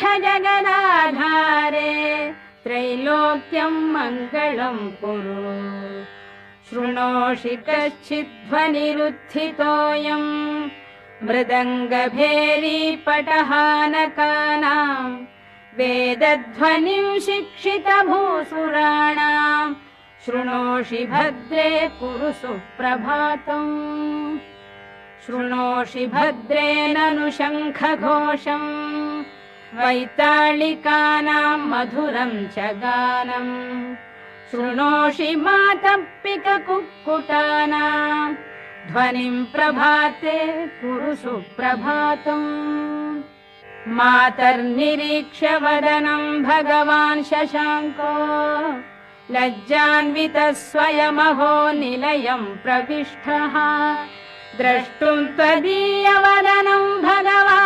जगदाधारे त्रैलोक्यं मङ्गलं कुरु। शृणोषि कश्चिद्ध्वनिरुत्थितोऽयं मृदङ्गभेरीपटहानकानां वेदध्वनिं शिक्षितभूसुराणां शृणोषि भद्रे कुरु सुप्रभातम्। शृणोषि भद्रे ननु शङ्खघोषम् वैताళिकानां मधुरं च गानम्। शृणोषि मातप्पिककुक्कुटानां ध्वनिं प्रभाते कुरु सुप्रभातम्। मातर्निरीक्ष्य वदनं भगवान् शशाङ्को लज्जान्वितः स्वयमहो निलयं प्रविष्टः। द्रष्टुं त्वदीयवदनं भगवान्